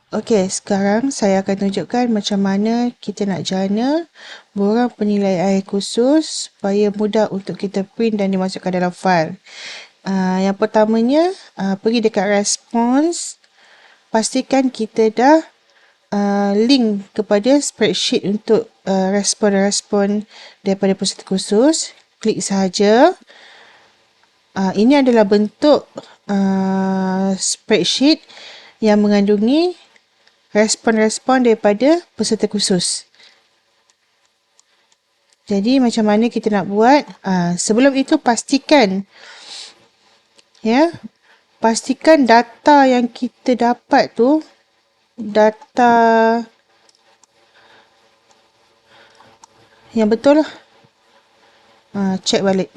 Okey, sekarang saya akan tunjukkan macam mana kita nak jana borang penilaian akhir khusus supaya mudah untuk kita print dan dimasukkan dalam fail. Yang pertamanya, pergi dekat response, pastikan kita dah link kepada spreadsheet untuk respon-respon daripada peserta khusus. Klik sahaja. Ini adalah bentuk spreadsheet yang mengandungi respon-respon daripada peserta khusus. Jadi macam mana kita nak buat? Sebelum itu pastikan data yang kita dapat tu data yang betul lah. Check balik.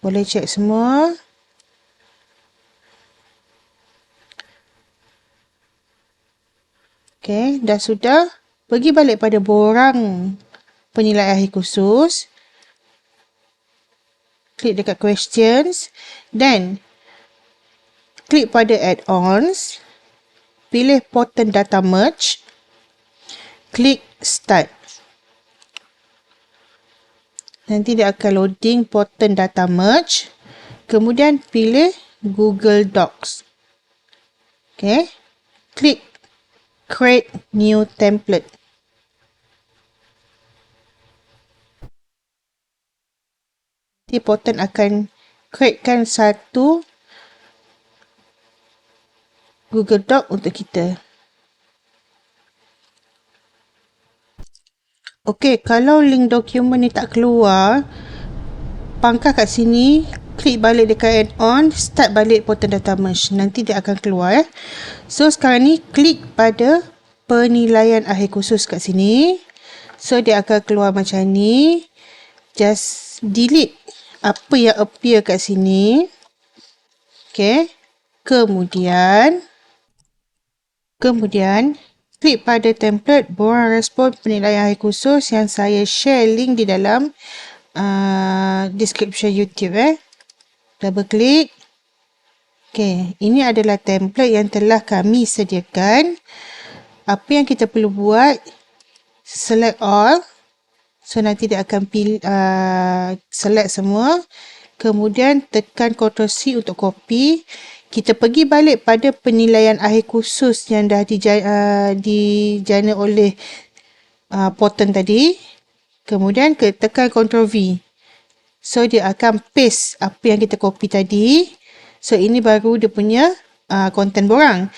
Boleh check semua. Okey, dah sudah. Pergi balik pada borang penilaian akhir khusus. Klik dekat questions. Dan klik pada add-ons. Pilih Potent Data Merge. Klik Start. Nanti dia akan loading Potent Data Merge. Kemudian pilih Google Docs. Okay. Klik Create New Template. Nanti Potent akan createkan satu Google Doc untuk kita. Okey, kalau link dokumen ni tak keluar, pangkah kat sini, klik balik dekat add-on, start balik Potent Data Merge. Nanti dia akan keluar. So, sekarang ni klik pada penilaian akhir khusus kat sini. So, dia akan keluar macam ni. Just delete apa yang appear kat sini. Okay. Kemudian, klik pada template borang respon penilaian akhir khusus yang saya share link di dalam description YouTube. Double klik. Okay, ini adalah template yang telah kami sediakan. Apa yang kita perlu buat, select all. So, nanti dia akan select semua. Kemudian, tekan Ctrl C untuk copy. Kita pergi balik pada penilaian akhir khusus yang dah dijana oleh Potent tadi. Kemudian, tekan Ctrl V. So, dia akan paste apa yang kita copy tadi. So, ini baru dia punya content borang.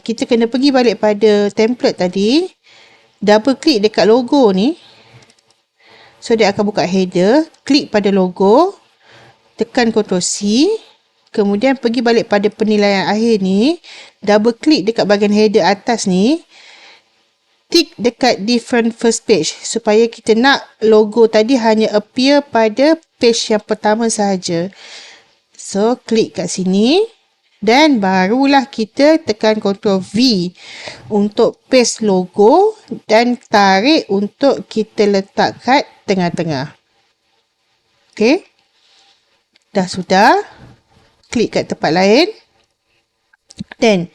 Kita kena pergi balik pada template tadi. Double klik dekat logo ni. So, dia akan buka header. Klik pada logo. Tekan Ctrl C. Kemudian, pergi balik pada penilaian akhir ni. Double klik dekat bahagian header atas ni. Tick dekat different first page. Supaya kita nak logo tadi hanya appear pada page yang pertama sahaja. So, klik kat sini. Dan barulah kita tekan Ctrl V untuk paste logo dan tarik untuk kita letak kat tengah-tengah. Okey. Dah sudah. Klik kat tempat lain. Dan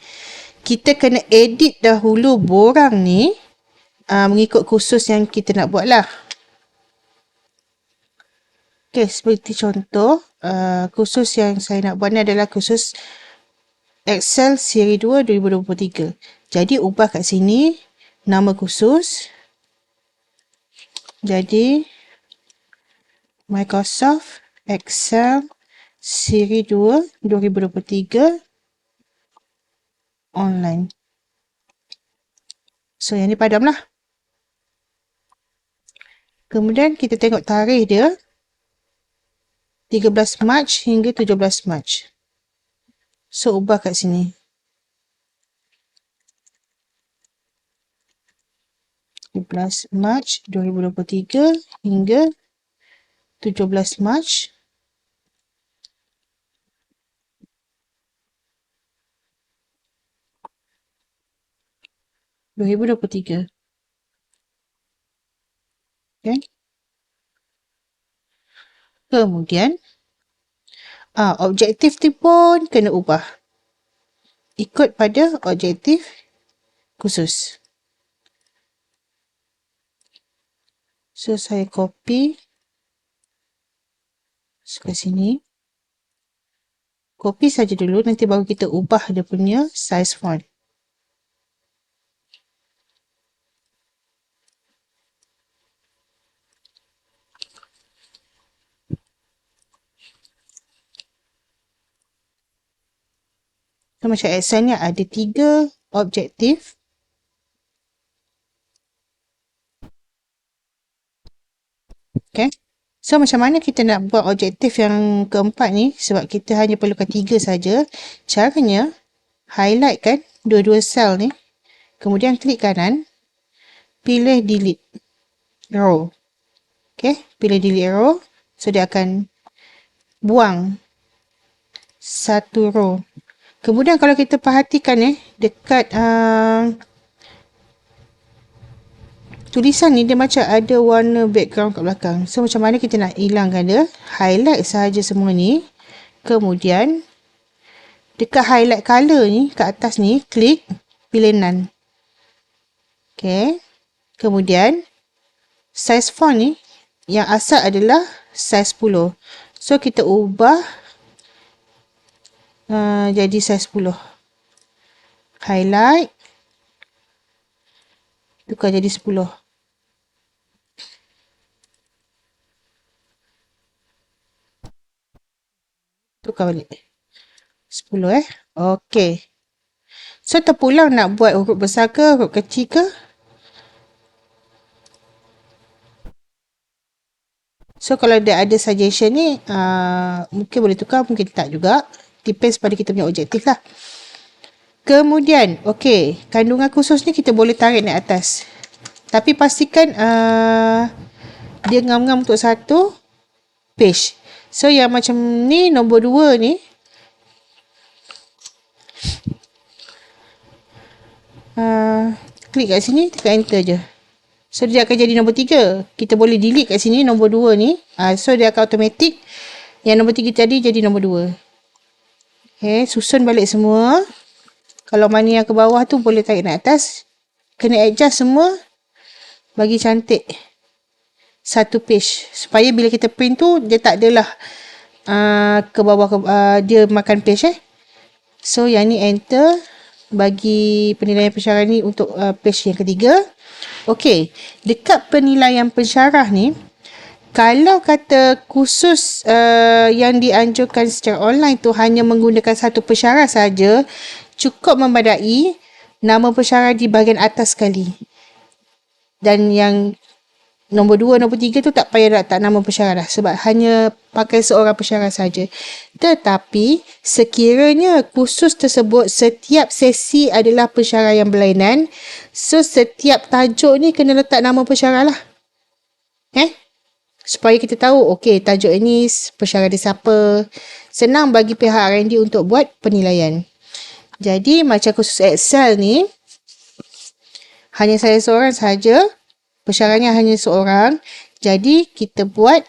kita kena edit dahulu borang ni mengikut khusus yang kita nak buat lah. Okey, seperti contoh, khusus yang saya nak buat ni adalah khusus Excel siri 2 2023. Jadi, ubah kat sini nama khusus. Jadi, Microsoft Excel siri 2 2023 online. So, yang ni padam lah. Kemudian, kita tengok tarikh dia. 13 Mac hingga 17 Mac. So, ubah kat sini. Mac 2023 hingga 17 Mac 2023. Okay. Kemudian, objektif tu pun kena ubah. ikut pada objektif khusus. So, saya copy. So, kat sini. Copy saja dulu, nanti baru kita ubah dia punya size font. So, macam Excel ni ada 3 objektif. Okay. So, macam mana kita nak buat objektif yang keempat ni? Sebab kita hanya perlukan 3 saja. Caranya, highlight kan dua-dua sel ni. Kemudian klik kanan. Pilih delete row. Okay. Pilih delete row. So, dia akan buang satu row. Kemudian kalau kita perhatikan dekat tulisan ni dia macam ada warna background kat belakang. So macam mana kita nak hilangkan dia? Highlight sahaja semua ni. Kemudian dekat highlight color ni kat atas ni klik pilih none. Okay. Kemudian size font ni yang asal adalah size 10. So kita ubah jadi size 10. Highlight. Tukar jadi 10. Tukar balik. 10 Okey. So terpulang nak buat huruf besar ke, huruf kecil ke? So kalau dia ada suggestion ni, mungkin boleh tukar, mungkin tak juga. Depends pada kita punya objektif lah. Kemudian, okey, kandungan khusus ni kita boleh tarik naik atas. Tapi pastikan dia ngam-ngam untuk satu page. So yang macam ni, nombor 2 ni, klik kat sini, tekan enter je. So dia akan jadi nombor 3. Kita boleh delete kat sini nombor 2 ni. So dia akan automatic. Yang nombor 3 tadi jadi nombor 2. Okay, susun balik semua. Kalau mana yang ke bawah tu boleh tarik naik atas. Kena adjust semua. Bagi cantik. Satu page. Supaya bila kita print tu, dia tak adalah ke bawah, dia makan page So yang ni enter. Bagi penilaian pensyarah ni untuk page yang ketiga. Okey, dekat penilaian pensyarah ni, kalau kata khusus yang dianjurkan secara online tu hanya menggunakan satu pensyarah saja, cukup memadai nama pensyarah di bahagian atas sekali. Dan yang nombor 2, nombor 3 tu tak payah letak nama pensyarah dah. Sebab hanya pakai seorang pensyarah saja. Tetapi, sekiranya khusus tersebut setiap sesi adalah pensyarah yang berlainan, so setiap tajuk ni kena letak nama pensyarah lah. Supaya kita tahu, okey, tajuk ini pensyarah dia siapa. Senang bagi pihak R&D untuk buat penilaian. Jadi, macam khusus Excel ni, hanya saya seorang saja. Pensyarahnya hanya seorang. Jadi, kita buat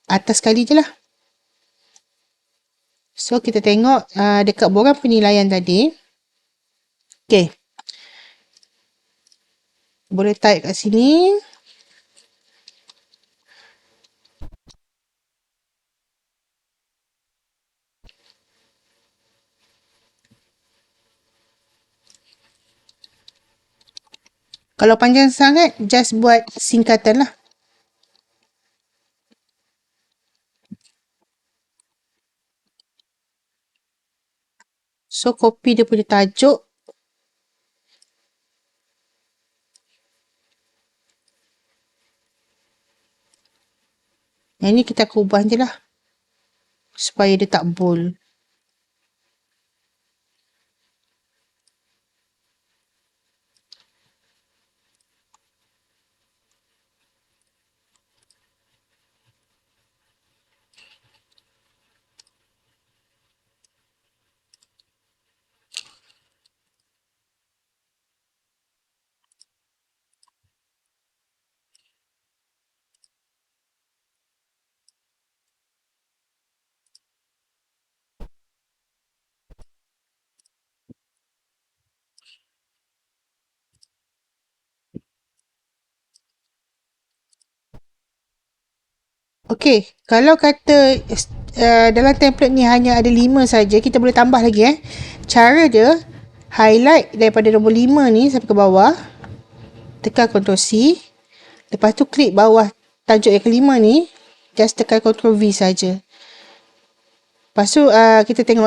atas sekali je lah. So, kita tengok dekat borang penilaian tadi. Okey. Boleh type kat sini. Kalau panjang sangat, just buat singkatan lah. So, copy dia punya tajuk. Yang ni kita akan ubah je lah. Supaya dia tak bold. Okey, kalau kata dalam template ni hanya ada 5 saja, kita boleh tambah lagi. Cara dia, highlight daripada nombor 5 ni sampai ke bawah, tekan Ctrl C, lepas tu klik bawah tajuk yang kelima ni, just tekan Ctrl V saja. Lepas tu kita tengok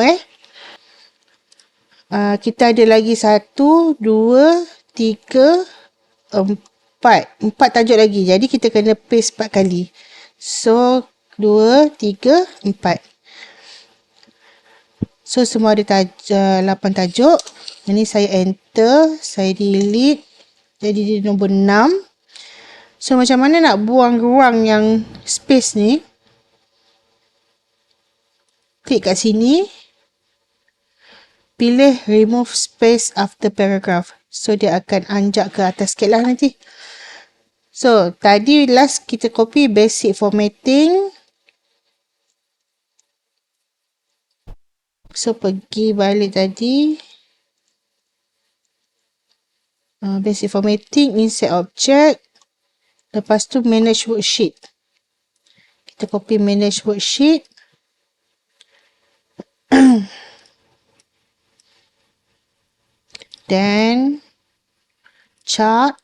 kita ada lagi 1, 2, 3, 4. 4 tajuk lagi. Jadi kita kena paste 4 kali. So 2, 3, 4. So semua ada 8 tajuk. Ini saya enter, saya delete. Jadi dia nombor 6. So macam mana nak buang ruang yang space ni? Klik kat sini. Pilih remove space after paragraph. So dia akan anjak ke atas sikit lah nanti. So tadi last kita copy basic formatting. So pergi balik tadi. Basic formatting, insert object. Lepas tu manage worksheet. Kita copy manage worksheet. Then chart.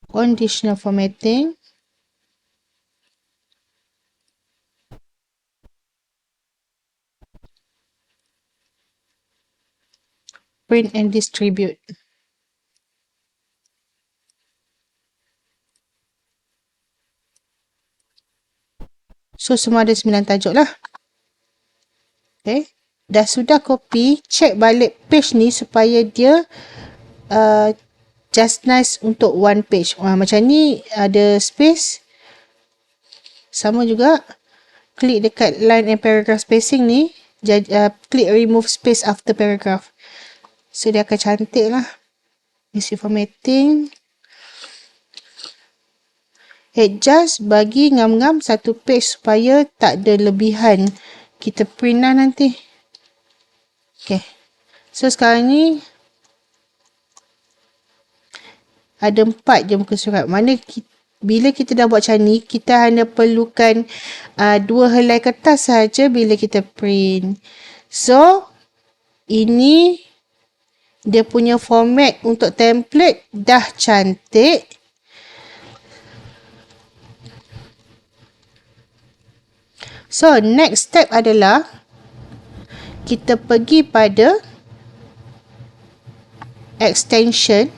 Conditional formatting. Print and distribute. So semua ada 9 tajuk lah. Okay. Dah sudah copy, check balik page ni supaya dia just nice untuk one page. Macam ni ada space. Sama juga. Klik dekat line and paragraph spacing ni. Klik remove space after paragraph. So dia akan cantik lah. Basic formatting. Adjust bagi ngam-ngam satu page supaya tak ada lebihan. Kita print lah nanti. Okay. So sekarang ni ada 4 je muka surat. Bila kita dah buat macam ni, kita hanya perlukan 2 helai kertas saja bila kita print. So, ini dia punya format untuk template dah cantik. So, next step adalah kita pergi pada extension.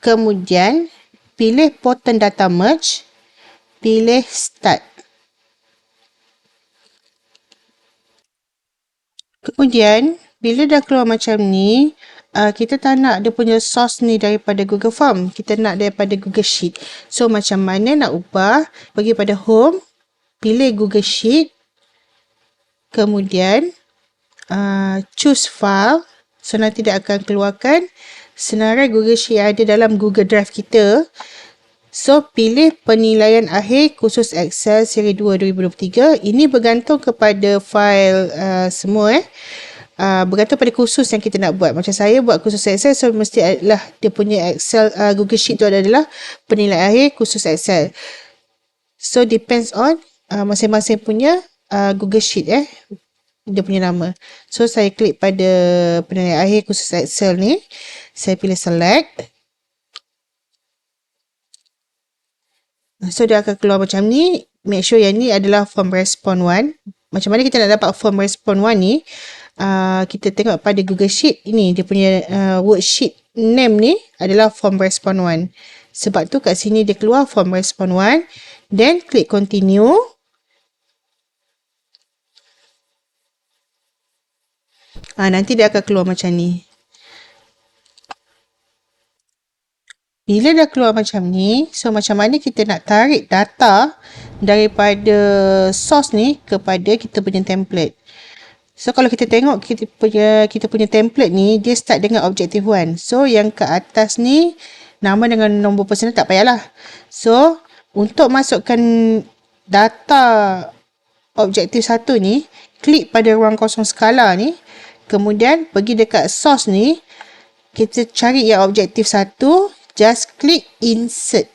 Kemudian, pilih pattern data merge. Pilih start. Kemudian, bila dah keluar macam ni, kita tak nak dia punya source ni daripada Google Form. Kita nak daripada Google Sheet. So, macam mana nak ubah? Pergi pada home. Pilih Google Sheet. Kemudian, choose file. So, nanti dia akan keluarkan senarai Google Sheet yang ada dalam Google Drive kita. So, pilih penilaian akhir khusus Excel seri 2 2023. Ini bergantung kepada file semua. Bergantung pada khusus yang kita nak buat. Macam saya buat khusus Excel, so mesti adalah dia punya Excel Google Sheet tu adalah penilaian akhir khusus Excel. So, depends on masing-masing punya Google Sheet dia punya nama. So, saya klik pada penilaian akhir khusus Excel ni. Saya pilih select. So, dia akan keluar macam ni. Make sure yang ni adalah form response 1. Macam mana kita nak dapat form response 1 ni? Kita tengok pada Google Sheet. Ini dia punya worksheet name ni adalah form response 1. Sebab tu kat sini dia keluar form response 1. Then, klik continue. Nanti dia akan keluar macam ni. Bila dah keluar macam ni, so macam mana kita nak tarik data daripada source ni kepada kita punya template. So kalau kita tengok kita punya template ni, dia start dengan objective 1. So yang ke atas ni, nama dengan nombor personal tak payahlah. So untuk masukkan data objektif 1 ni, klik pada ruang kosong skala ni. Kemudian pergi dekat source ni. Kita cari yang objektif 1. Just klik insert.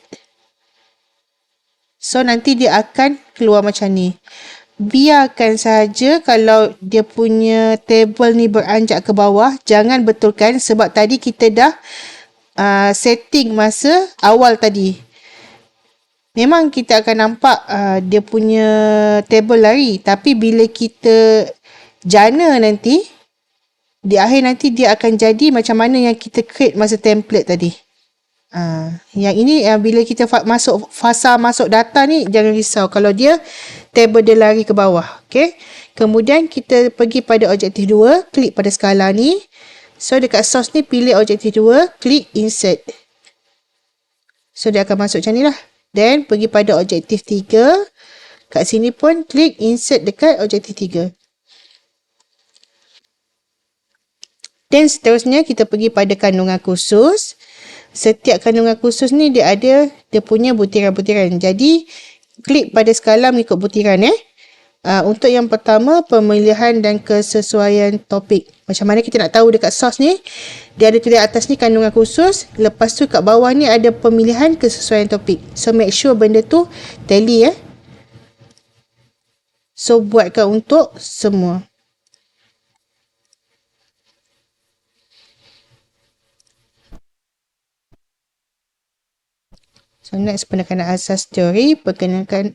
So, nanti dia akan keluar macam ni. Biarkan saja kalau dia punya table ni beranjak ke bawah. Jangan betulkan sebab tadi kita dah setting masa awal tadi. Memang kita akan nampak dia punya table lari. Tapi bila kita jana nanti, di akhir nanti dia akan jadi macam mana yang kita create masa template tadi. Yang ini bila kita masuk fasa masuk data ni, jangan risau kalau dia table dia lari ke bawah. Okay. Kemudian kita pergi pada objektif 2, klik pada skala ni. So dekat source ni pilih objektif 2, klik insert. So dia akan masuk macam ni lah. Then pergi pada objektif 3. Kat sini pun klik insert dekat objektif 3. Dan seterusnya kita pergi pada kandungan khusus. Setiap kandungan khusus ni dia ada dia punya butiran-butiran. Jadi klik pada skala mengikut butiran untuk yang pertama, pemilihan dan kesesuaian topik. Macam mana kita nak tahu dekat source ni, dia ada tulis atas ni kandungan khusus. Lepas tu kat bawah ni ada pemilihan kesesuaian topik. So make sure benda tu tally So buatkan untuk semua. So next, penekanan asas teori, penekanan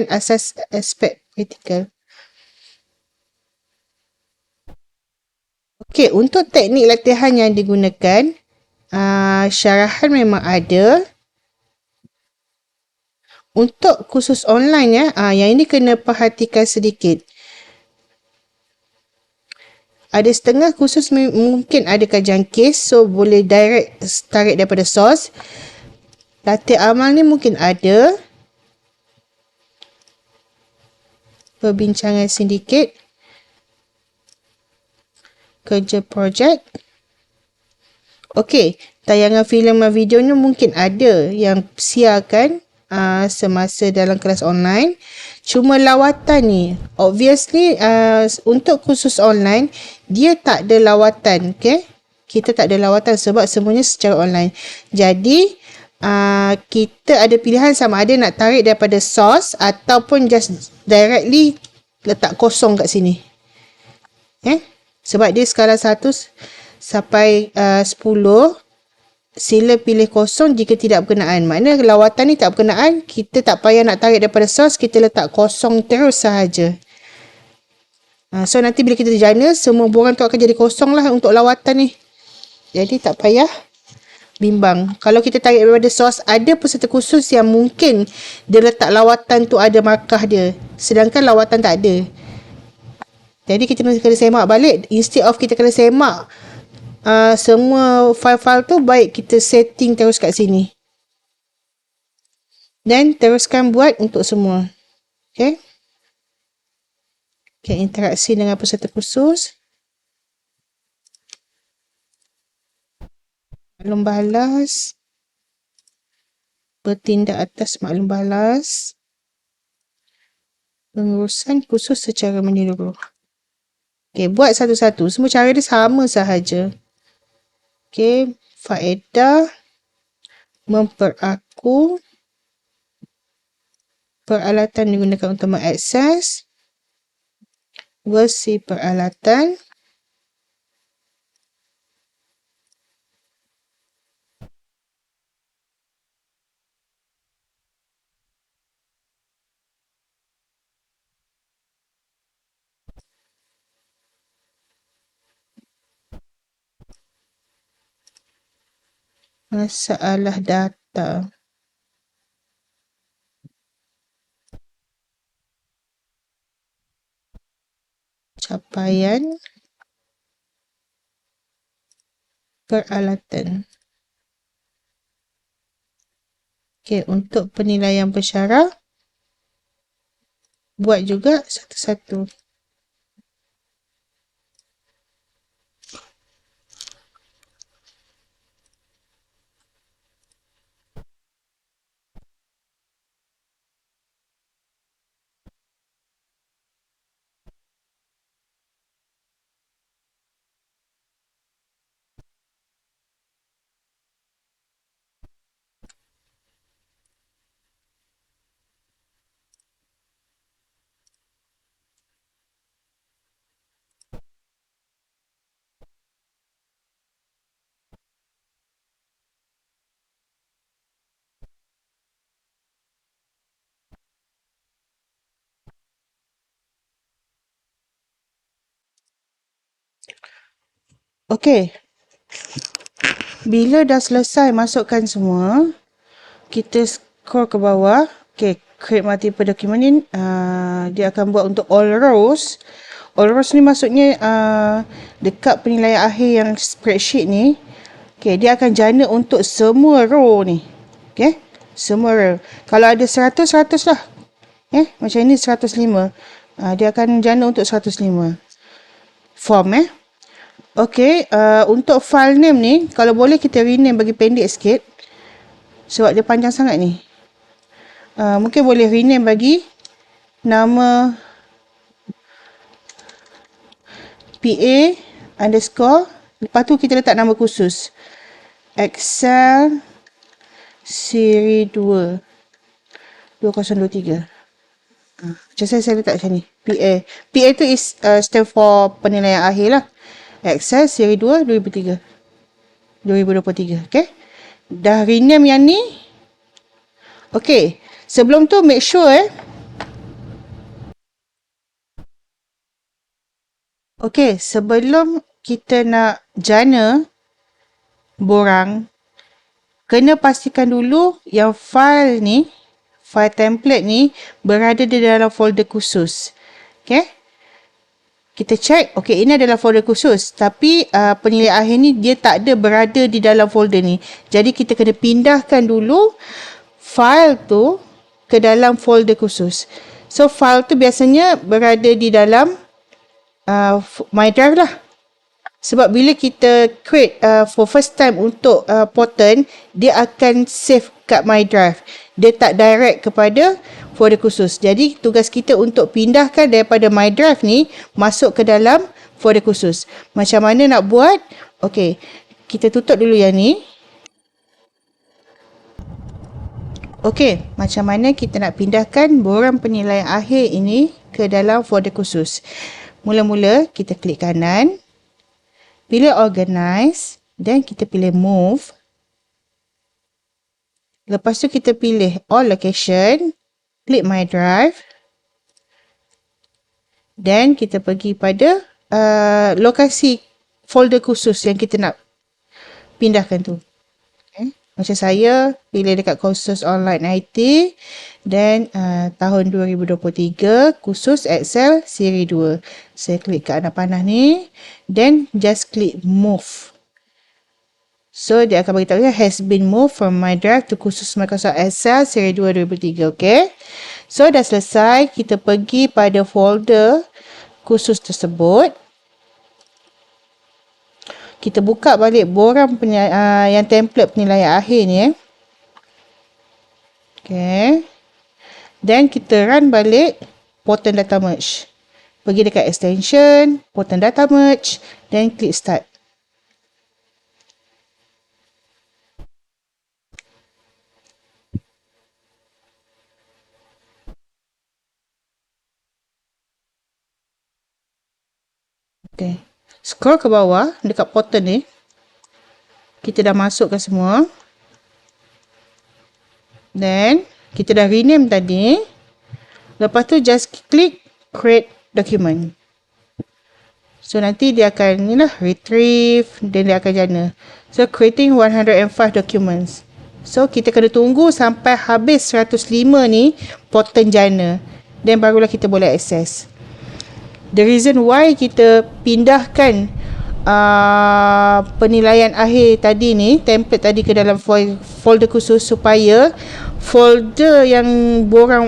asas aspek kritikal. Okey, untuk teknik latihan yang digunakan, syarahan memang ada. Untuk khusus online yang ini kena perhatikan sedikit. Ada setengah khusus mungkin ada kajian kes, so boleh direct tarik daripada source. Latihan amal ni mungkin ada. Perbincangan sindiket. Kerja projek. Okey, tayangan filem dan video ni mungkin ada yang siarkan semasa dalam kelas online. Cuma lawatan ni, obviously untuk khusus online, dia tak ada lawatan. Okay? Kita tak ada lawatan sebab semuanya secara online. Jadi, kita ada pilihan sama ada nak tarik daripada source ataupun just directly letak kosong kat sini. Sebab dia skala 1 sampai 10, sila pilih kosong jika tidak berkenaan. Maknanya lawatan ni tak berkenaan, kita tak payah nak tarik daripada source, kita letak kosong terus sahaja. So nanti bila kita jana, semua borang tu akan jadi kosong lah untuk lawatan ni. Jadi tak payah bimbang. Kalau kita tarik daripada source, ada peserta khusus yang mungkin dia letak lawatan tu ada markah dia. Sedangkan lawatan tak ada. Jadi kita mesti kena semak balik. Instead of kita kena semak semua file-file tu, baik kita setting terus kat sini. Dan teruskan buat untuk semua. Okay. Okay, interaksi dengan peserta khusus. Maklum balas. Bertindak atas maklum balas. Pengurusan khusus secara menyeluruh. Okay, buat satu-satu. Semua cara dia sama sahaja. Okay, faedah. Memperaku. Peralatan digunakan untuk mengakses. Versi peralatan. Masalah data. Capaian peralatan. Okey, untuk penilaian pensyarah, buat juga satu-satu. Okey. Bila dah selesai masukkan semua, kita scroll ke bawah. Okay, create multiple document ni, dia akan buat untuk all rows. All rows ni maksudnya dekat penilaian akhir yang spreadsheet ni, okay, dia akan jana untuk semua row ni. Okay, semua row. Kalau ada 100, 100 lah. Macam ni 105. Dia akan jana untuk 105. Form Okay, untuk file name ni, kalau boleh kita rename bagi pendek sikit. Sebab dia panjang sangat ni. Mungkin boleh rename bagi nama PA underscore. Lepas tu kita letak nama khusus. Excel siri 2 2023. Macam saya letak macam ni. PA. PA tu is stand for penilaian akhir lah. Excel siri 2 2023. Okay. Dah rename yang ni. Okay. Sebelum tu make sure Okay, sebelum kita nak jana borang, kena pastikan dulu yang file ni, file template ni berada di dalam folder khusus. Okay. Kita check, okay, ini adalah folder khusus. Tapi penilaian akhir ni dia tak ada berada di dalam folder ni. Jadi kita kena pindahkan dulu file tu ke dalam folder khusus. So file tu biasanya berada di dalam My Drive lah. Sebab bila kita create for first time untuk Poten, dia akan save kat My Drive. Dia tak direct kepada folder khusus. Jadi tugas kita untuk pindahkan daripada My Drive ni masuk ke dalam folder khusus. Macam mana nak buat? Okay, kita tutup dulu yang ni. Okay, macam mana kita nak pindahkan borang penilaian akhir ini ke dalam folder khusus? Mula-mula kita klik kanan, pilih organize, dan kita pilih move. Lepas tu kita pilih all location, klik my drive, dan kita pergi pada lokasi folder khusus yang kita nak pindahkan tu. Macam saya pilih dekat kursus online IT dan tahun 2023 kursus Excel siri 2. Saya klik ke anak panah ni dan just klik move. So dia akan beritahu has been moved from my drive to kursus Microsoft Excel siri 2 2023. Okay. So dah selesai, kita pergi pada folder kursus tersebut. Kita buka balik borang yang template penilaian akhir ni. Okay. Dan kita run balik Poten Data Merge. Pergi dekat extension, Poten Data Merge, dan klik start. Okay. Scroll ke bawah dekat Poten ni. Kita dah masukkan semua. Then kita dah rename tadi. Lepas tu just klik create document. So nanti dia akan ni lah retrieve dan dia akan jana. So creating 105 documents. So kita kena tunggu sampai habis 105 ni Poten jana. Dan barulah kita boleh access. The reason why kita pindahkan penilaian akhir tadi ni, template tadi ke dalam folder khusus supaya folder yang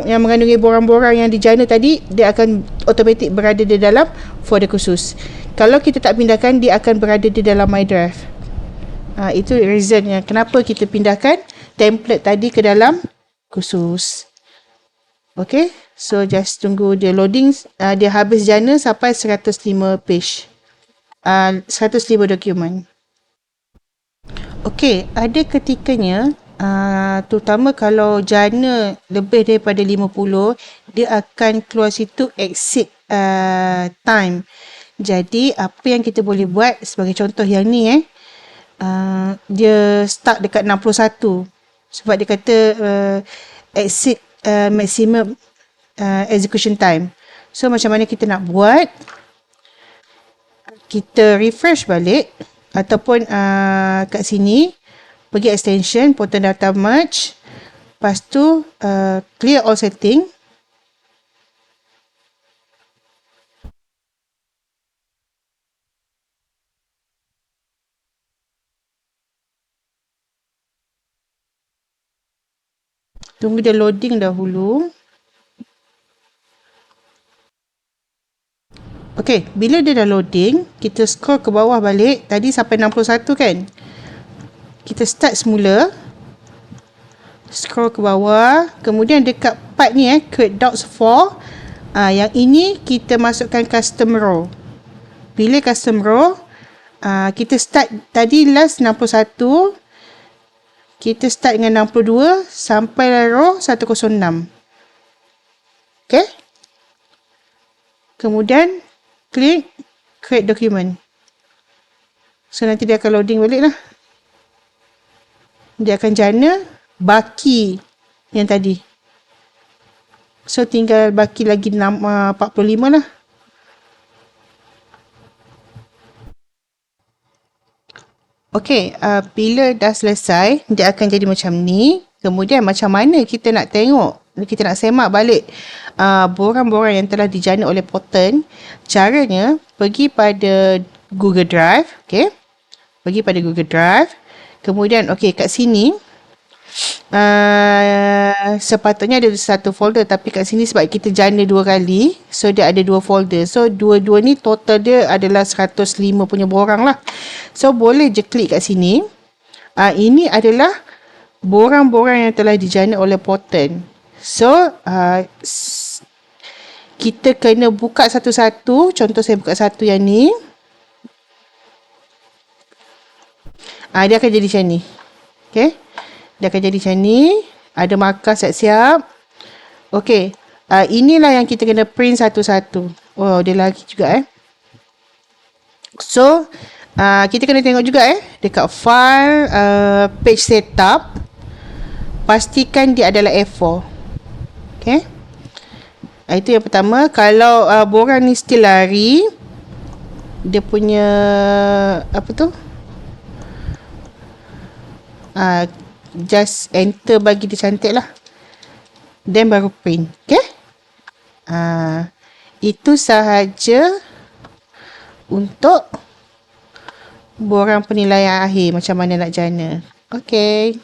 mengandungi borang-borang yang dijana tadi, dia akan automatik berada di dalam folder khusus. Kalau kita tak pindahkan, dia akan berada di dalam My Drive. Itu reason yang kenapa kita pindahkan template tadi ke dalam khusus. Okay, so just tunggu dia loading, dia habis jana sampai 105 page. 105 dokumen. Okay, ada ketikanya, terutama kalau jana lebih daripada 50, dia akan keluar situ exit time. Jadi, apa yang kita boleh buat, sebagai contoh yang ni, dia start dekat 61. Sebab dia kata exit maximum execution time. So, macam mana kita nak buat? Kita refresh balik ataupun kat sini pergi extension, potong data merge, lepas tu clear all setting. Tunggu dia loading dahulu. Okey, bila dia dah loading, kita scroll ke bawah balik. Tadi sampai 61 kan? Kita start semula. Scroll ke bawah. Kemudian dekat part ni create docs for. Yang ini kita masukkan custom row. Pilih custom row. Kita start tadi last 61. Kita start dengan 62 sampai row 106. Okay. Kemudian klik create document. So nanti dia akan loading balik lah. Dia akan jana baki yang tadi. So tinggal baki lagi 45 lah. Okey, bila dah selesai, dia akan jadi macam ni. Kemudian macam mana kita nak tengok, kita nak semak balik borang-borang yang telah dijana oleh Poten. Caranya, pergi pada Google Drive. Okay. Pergi pada Google Drive. Kemudian, okay, kat sini, sepatutnya ada satu folder, tapi kat sini sebab kita jana 2 kali, so dia ada 2 folder. So dua-dua ni total dia adalah 105 punya borang lah. So boleh je klik kat sini. Ini adalah borang-borang yang telah dijana oleh Poten. So kita kena buka satu-satu. Contoh saya buka satu yang ni. Dia akan jadi macam ni. Okay. Dia akan jadi macam ni. Ada markah siap-siap. Okay. Inilah yang kita kena print satu-satu. Oh, dia lagi juga So, kita kena tengok juga dekat file page setup. Pastikan dia adalah A4. Okay. Itu yang pertama. Kalau borang ni still lari, dia punya apa tu? Just enter bagi dia cantik lah. Then baru print. Okay. Itu sahaja untuk borang penilaian akhir macam mana nak jana. Okay.